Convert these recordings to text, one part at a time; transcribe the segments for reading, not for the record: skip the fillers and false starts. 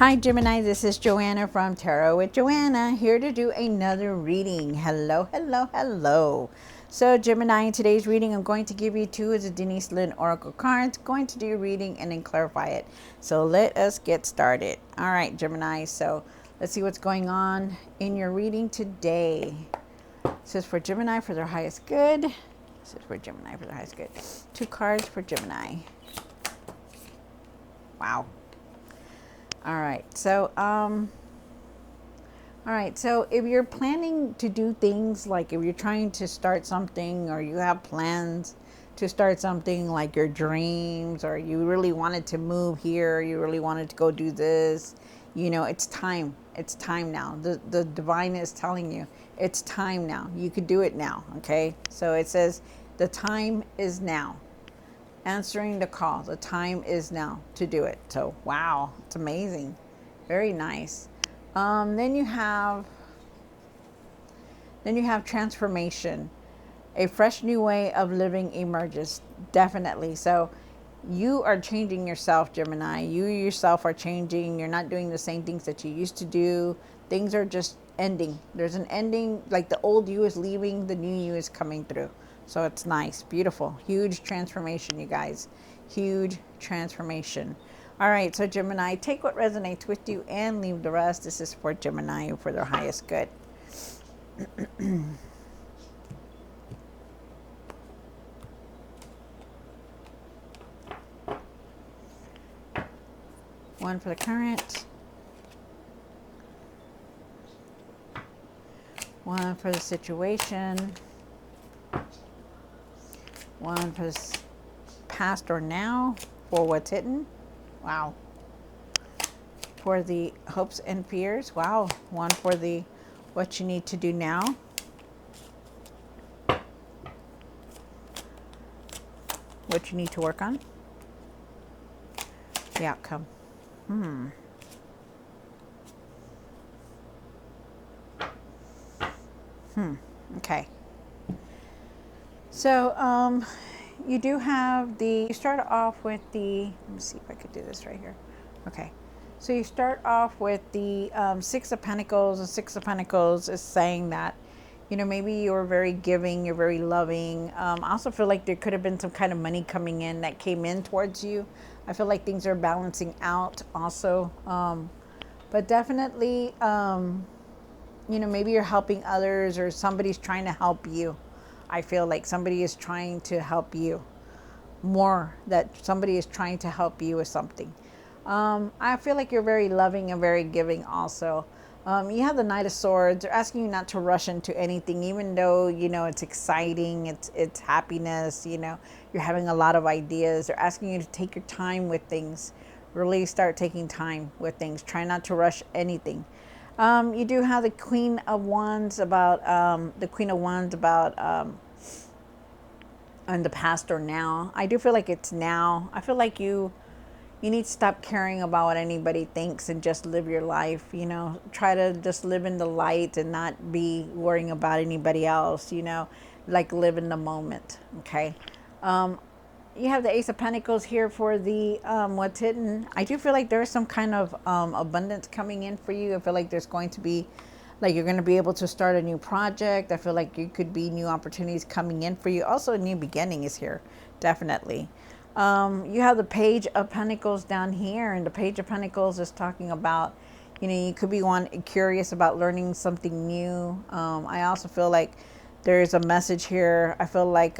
Hi Gemini, this is Joanna from Tarot with Joanna, here to do another reading. Hello, hello, hello. So Gemini, in today's reading, I'm going to give you two of the Denise Lynn Oracle cards. Going to do a reading and then clarify it. So let us get started. All right, Gemini, so let's see what's going on in your reading today. This is for Gemini for their highest good. This is for Gemini for their highest good. Two cards for Gemini. Wow. All right, so if you're planning to do things, like if you're trying to start something, or you have plans to start something, like your dreams, or you really wanted to move here, you really wanted to go do this, you know, it's time. It's time now. The divine is telling you it's time now. You could do it now. Okay, so it says the time is now. Answering the call. The time is now to do it. So wow, it's amazing. Very nice. Then you have transformation. A fresh new way of living emerges. Definitely. So you are changing yourself, Gemini. You yourself are changing. You're not doing the same things that you used to do. Things are just ending. There's an ending, like the old you is leaving, the new you is coming through. So it's nice, beautiful, huge transformation, you guys. Huge transformation. All right, so Gemini, take what resonates with you and leave the rest. This is for Gemini for their highest good. One for the current. One for the situation. One for the past or now, for what's hidden. Wow. For the hopes and fears. Wow. One for the what you need to do now. What you need to work on. The outcome. Okay. So, you do have you start off with the, let me see if I could do this right here. Okay. So you start off with the Six of Pentacles. And Six of Pentacles is saying that, you know, maybe you're very giving, you're very loving. I also feel like there could have been some kind of money coming in that came in towards you. I feel like things are balancing out also. But definitely, you know, maybe you're helping others, or somebody's trying to help you. I feel like somebody is trying to help you more, that somebody is trying to help you with something. I feel like you're very loving and very giving also. You have the Knight of Swords. They're asking you not to rush into anything, even though, you know, it's exciting, it's happiness, you know, you're having a lot of ideas. They're asking you to take your time with things. Really start taking time with things. Try not to rush anything. You do have the Queen of Wands about in the past or now. I do feel like it's now. I feel like you need to stop caring about what anybody thinks and just live your life. You know, try to just live in the light and not be worrying about anybody else. You know, like live in the moment. Okay. You have the Ace of Pentacles here for the what's hidden. I do feel like there's some kind of abundance coming in for you. I feel like there's going to be, like, you're going to be able to start a new project. I feel like you could be new opportunities coming in for you. Also, a new beginning is here, definitely. You have the Page of Pentacles down here, and the Page of Pentacles is talking about, you know, you could be curious about learning something new. I also feel like there's a message here. I feel like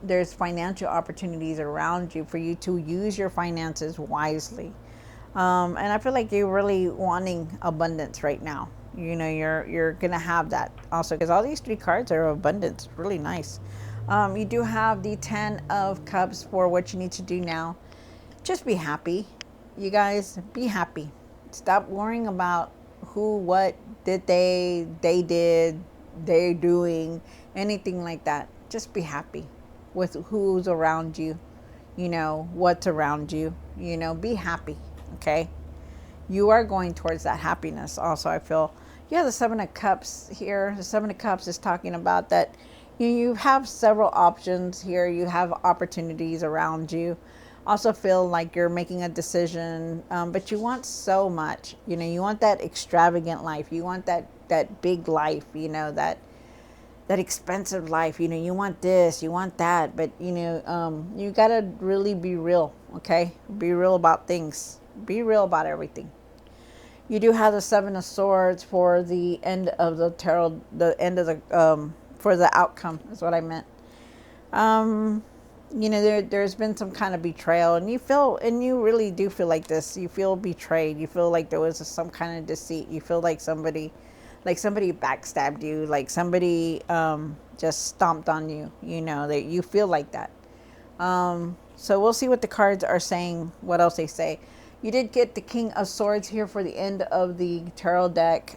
there's financial opportunities around you for you to use your finances wisely. And I feel like you're really wanting abundance right now. You know, you're gonna have that also, because all these three cards are abundance. Really nice. You do have the Ten of Cups for what you need to do now. Just be happy, you guys. Be happy. Stop worrying about who, what did they're doing, anything like that. Just be happy with who's around you, you know, what's around you, you know, be happy. Okay. You are going towards that happiness. Also, I feel you have the Seven of Cups here. The Seven of Cups is talking about that you have several options here. You have opportunities around you. Also feel like you're making a decision, but you want so much. You know, you want that extravagant life. You want that big life. You know, that expensive life. You know, you want this, you want that, but you know, you gotta really be real. Okay, be real about things. Be real about everything. You do have the Seven of Swords for the end of the tarot, the end of the for the outcome is what I meant. You know, there's been some kind of betrayal, and you really do feel like this. You feel betrayed. You feel like there was some kind of deceit. You feel like somebody backstabbed you, like somebody just stomped on you. You know, that you feel like that. So we'll see what the cards are saying. What else they say. You did get the King of Swords here for the end of the tarot deck.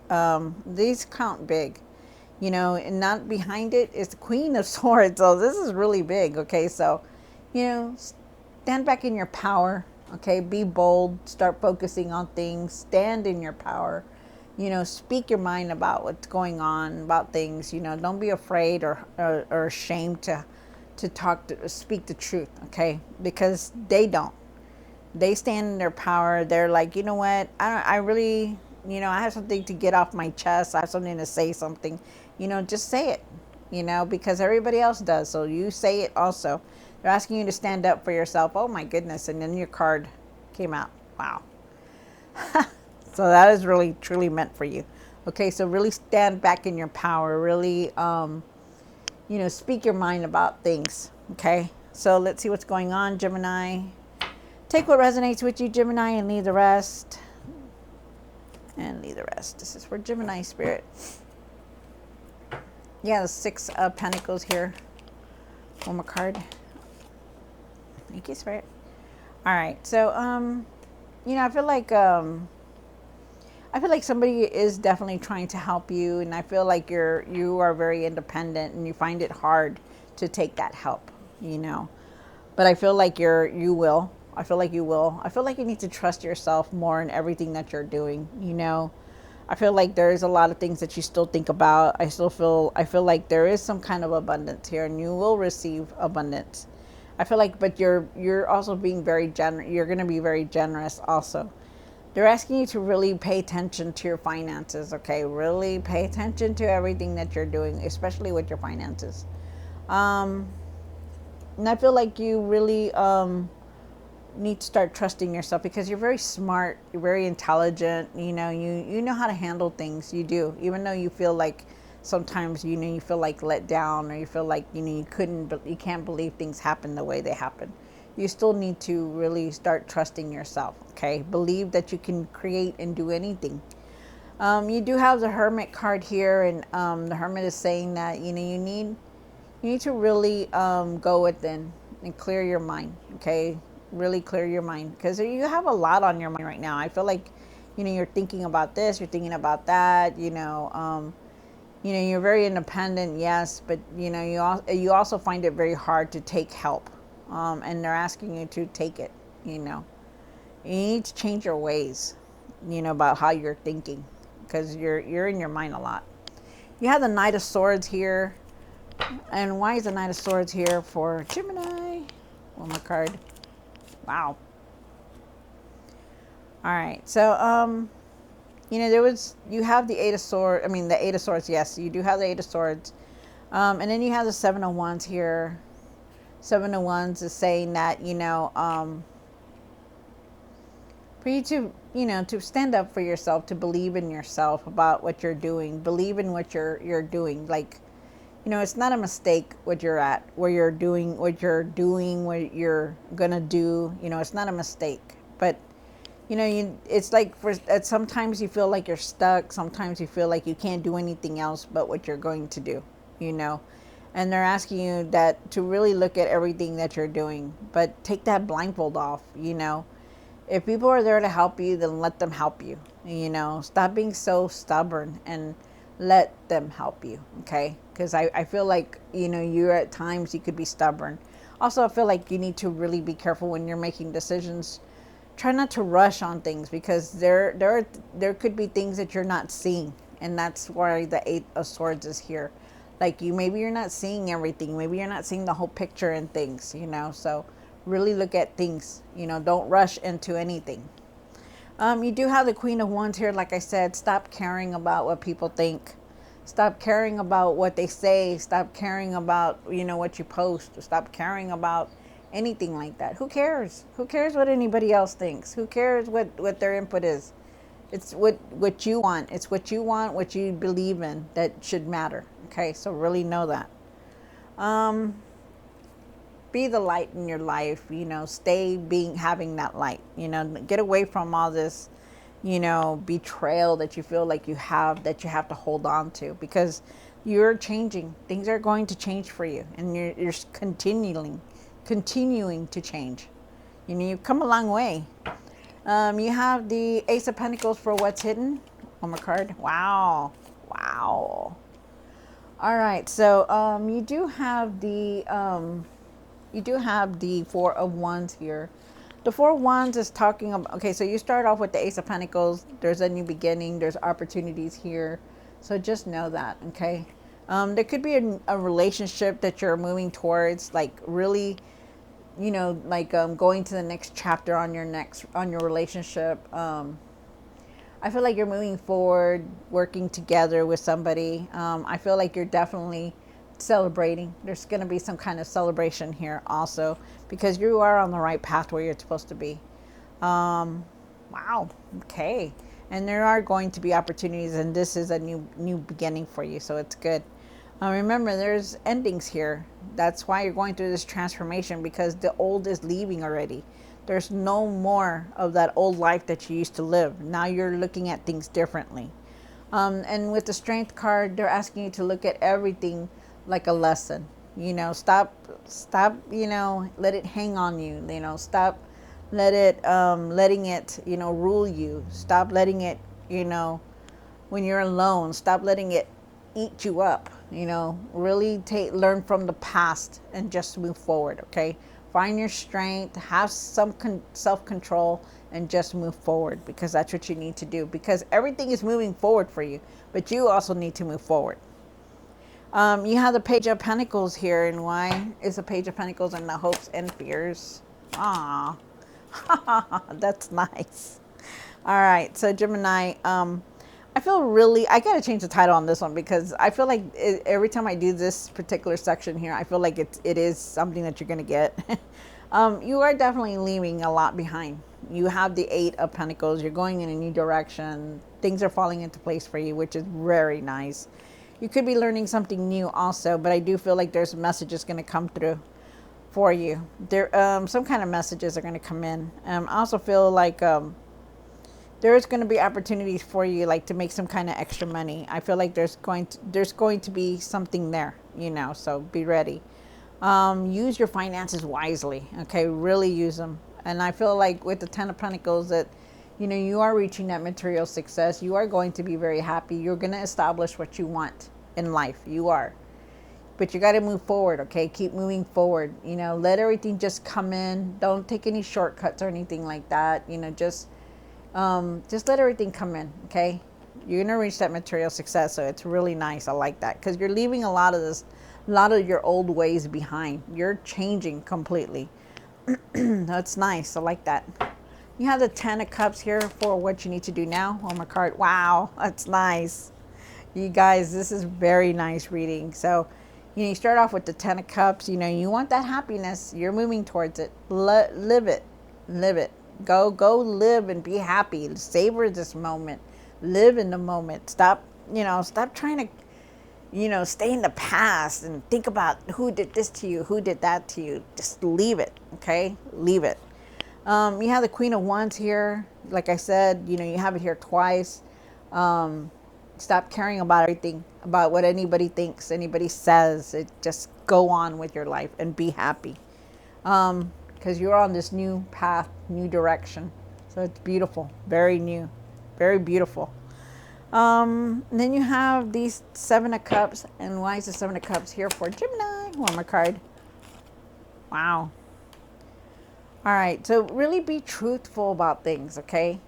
These count big. You know, and not behind it is the Queen of Swords. So this is really big. Okay, so, you know, stand back in your power. Okay, be bold. Start focusing on things. Stand in your power. You know, speak your mind about what's going on, about things. You know, don't be afraid or ashamed to speak the truth. Okay, because they don't. They stand in their power. They're like, you know what? I really, you know, I have something to get off my chest. I have something to say something. You know, just say it, you know, because everybody else does. So you say it also. They're asking you to stand up for yourself. Oh my goodness. And then your card came out. Wow. So that is really, truly meant for you. Okay. So really stand back in your power. Really, you know, speak your mind about things. Okay. So let's see what's going on, Gemini. Take what resonates with you, Gemini, and leave the rest. And leave the rest. This is for Gemini spirit. Yeah, the Six of Pentacles here. One more card. Thank you, Spirit. All right, so you know, I feel like somebody is definitely trying to help you, and I feel like you are very independent, and you find it hard to take that help. You know, but I feel like you will. I feel like you will. I feel like you need to trust yourself more in everything that you're doing. You know. I feel like there's a lot of things that you still think about. I feel like there is some kind of abundance here, and you will receive abundance. I feel like, but you're also being very generous. You're going to be very generous also. They're asking you to really pay attention to your finances, okay? Really pay attention to everything that you're doing, especially with your finances. And I feel like you really need to start trusting yourself, because you're very smart, you're very intelligent, you know, you know how to handle things. You do, even though you feel like sometimes, you know, you feel like let down, or you feel like, you know, you can't believe things happen the way they happen. You still need to really start trusting yourself. Okay, believe that you can create and do anything. You do have the Hermit card here, and the Hermit is saying that, you know, you need to really go within and clear your mind. Okay, really clear your mind, because you have a lot on your mind right now. I feel like, you know, you're thinking about this, you're thinking about that. You know, you're very independent, yes, but you know, you also find it very hard to take help, and they're asking you to take it. You know, you need to change your ways, you know, about how you're thinking, because you're in your mind a lot. You have the Knight of Swords here, and why is the Knight of Swords here for Gemini? One more card. Wow. All right. So, you know, you have the Eight of Swords. I mean, the Eight of Swords. Yes, you do have the Eight of Swords. And then you have the Seven of Wands here. Seven of Wands is saying that, you know, for you to, you know, to stand up for yourself, to believe in yourself about what you're doing, believe in what you're doing. Like, you know, it's not a mistake what you're at, what you're doing, what you're gonna do. You know, it's not a mistake. But, you know, it's like sometimes you feel like you're stuck. Sometimes you feel like you can't do anything else but what you're going to do. You know, and they're asking you that to really look at everything that you're doing, but take that blindfold off. You know, if people are there to help you, then let them help you. You know, stop being so stubborn and let them help you. Okay. Because I feel like, you know, you're at times you could be stubborn. Also, I feel like you need to really be careful when you're making decisions. Try not to rush on things, because there could be things that you're not seeing, and that's why the Eight of Swords is here. Like, maybe you're not seeing everything. Maybe you're not seeing the whole picture and things, you know. So Really look at things. Don't rush into anything. You do have the Queen of Wands here. Like I said, stop caring about what people think. Stop caring about what they say. Stop caring about, what you post. Stop caring about anything like that. Who cares? Who cares what anybody else thinks? Who cares what their input is? It's what you want. It's what you want, what you believe in that should matter. Okay, so really know that. Be the light in your life, stay having that light, get away from all this, betrayal that you feel like you have to hold on to, because you're changing. Things are going to change for you, and you're continuing to change. You've come a long way. You have the Ace of Pentacles for what's hidden. One more card. Wow. All right, so you do have the Four of Wands here. The Four of Wands is talking about, okay, so you start off with the Ace of Pentacles. There's a new beginning. There's opportunities here. So just know that, okay? There could be a relationship that you're moving towards, like really, going to the next chapter on your relationship. I feel like you're moving forward, working together with somebody. I feel like you're definitely celebrating. There's going to be some kind of celebration here also, because you are on the right path where you're supposed to be. Wow. Okay. And there are going to be opportunities, and this is a new beginning for you, so it's good. Remember, there's endings here. That's why you're going through this transformation, because the old is leaving already. There's no more of that old life that you used to live. Now you're looking at things differently. And with the Strength card, they're asking you to look at everything like a lesson. Stop, let it hang on you. Stop, letting it, rule you. Stop letting it, when you're alone, stop letting it eat you up. Really learn from the past and just move forward. Okay. Find your strength, have some self-control, and just move forward, because that's what you need to do, because everything is moving forward for you, but you also need to move forward. You have the Page of Pentacles here, and why is the Page of Pentacles and the hopes and fears? Ah, that's nice. All right, so Gemini, I feel I gotta change the title on this one, because I feel like every time I do this particular section here, I feel like it is something that you're gonna get. You are definitely leaving a lot behind. You have the Eight of Pentacles. You're going in a new direction. Things are falling into place for you, which is very nice. You could be learning something new also, but I do feel like there's messages going to come through for you. There, some kind of messages are going to come in. I also feel like there is going to be opportunities for you, like to make some kind of extra money. I feel like there's going to be something there, so be ready. Use your finances wisely, okay? Really use them. And I feel like with the Ten of Pentacles that, you are reaching that material success. You are going to be very happy. You're going to establish what you want in life. You are. But you got to move forward, okay? Keep moving forward. Let everything just come in. Don't take any shortcuts or anything like that. Just let everything come in, okay? You're going to reach that material success, so it's really nice. I like that, because you're leaving a lot of your old ways behind. You're changing completely. That's nice. I like that. You have the Ten of Cups here for what you need to do now. One more card. Wow, that's nice. You guys, this is very nice reading. So, you start off with the Ten of Cups. You want that happiness. You're moving towards it. Live it. Live it. Go live and be happy. Savor this moment. Live in the moment. Stop trying to, stay in the past and think about who did this to you, who did that to you. Just leave it, okay? Leave it. You have the Queen of Wands here. Like I said, you have it here twice. Stop caring about everything, about what anybody thinks, anybody says. Just go on with your life and be happy. Because you're on this new path, new direction. So it's beautiful, very new, very beautiful. Then you have these Seven of Cups. And why is the Seven of Cups here for Gemini? One more card. Wow. All right. So really be truthful about things, okay?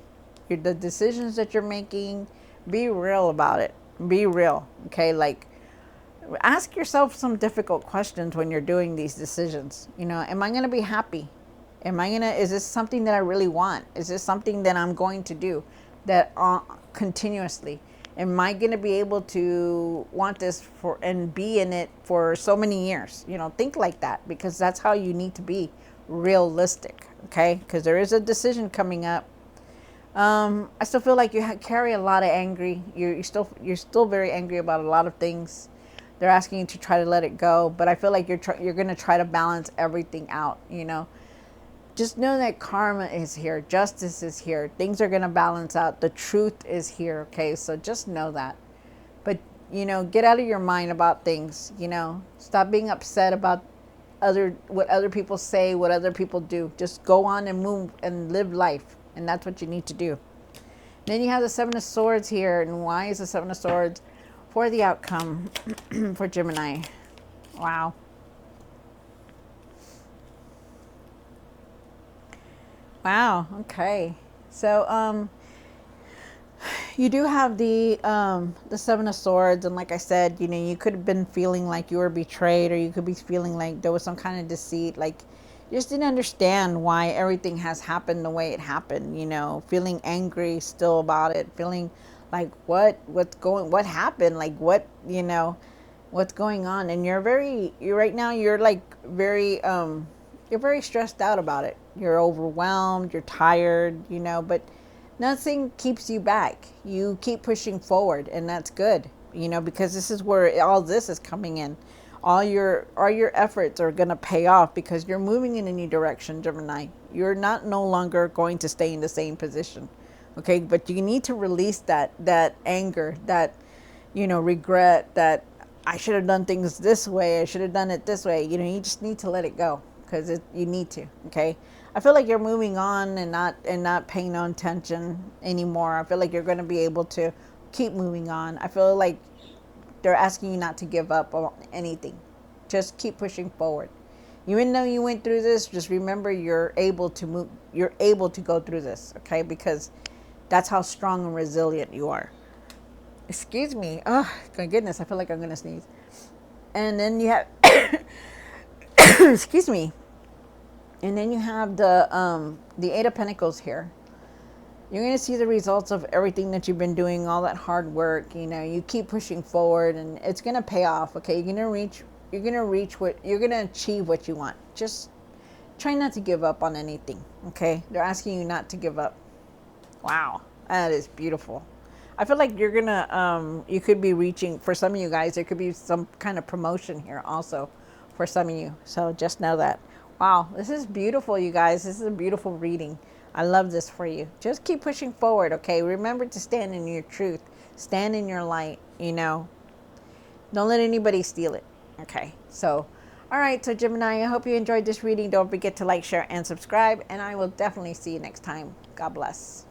The decisions that you're making, be real about it. Be real, okay? Like, ask yourself some difficult questions when you're doing these decisions. Am I going to be happy? Is this something that I really want? Is this something that I'm going to do that continuously? Am I going to be able to want this for and be in it for so many years? You know, think like that, because that's how you need to be realistic. Okay, because there is a decision coming up. I still feel like you carry a lot of angry. You're still very angry about a lot of things. They're asking you to try to let it go, but I feel like you're going to try to balance everything out. You know, just know that karma is here, justice is here. Things are going to balance out. The truth is here. Okay, so just know that. But you know, get out of your mind about things. You know, stop being upset about what other people say, what other people do. Just go on and move and live life. And that's what you need to do. Then you have the Seven of Swords here. And why is the Seven of Swords? For the outcome for Gemini. Wow. Wow. Okay. So you do have the Seven of Swords, and like I said, you know, you could have been feeling like you were betrayed, or you could be feeling like there was some kind of deceit, like you just didn't understand why everything has happened the way it happened. You know, feeling angry still about it, feeling like what happened, like what, you know, what's going on. And you're right now you're like you're very stressed out about it. You're overwhelmed, you're tired, you know, but nothing keeps you back. You keep pushing forward, and that's good, you know, because this is where all this is coming in. All your efforts are going to pay off, because you're moving in a new direction, Gemini. You're not no longer going to stay in the same position. Okay, but you need to release that anger, that, you know, regret, that I should have done things this way, I should have done it this way. You know, you just need to let it go, because you need to. Okay, I feel like you're moving on and not paying no attention anymore. I feel like you're going to be able to keep moving on. I feel like they're asking you not to give up on anything. Just keep pushing forward. Even though you went through this, just remember you're able to move. You're able to go through this, okay? Because that's how strong and resilient you are. Excuse me. Oh, my goodness. I feel like I'm going to sneeze. And then you have, excuse me. And then you have the Eight of Pentacles here. You're going to see the results of everything that you've been doing, all that hard work. You know, you keep pushing forward, and it's going to pay off. Okay, you're going to achieve what you want. Just try not to give up on anything. Okay, they're asking you not to give up. Wow, that is beautiful. I feel like you're gonna you could be reaching, for some of you guys, there could be some kind of promotion here also for some of you. So just know that. Wow, this is beautiful, you guys. This is a beautiful reading. I love this for you. Just keep pushing forward, okay? Remember to stand in your truth. Stand in your light, you know. Don't let anybody steal it, okay? So, all right, so Gemini, I hope you enjoyed this reading. Don't forget to like, share, and subscribe, and I will definitely see you next time. God bless.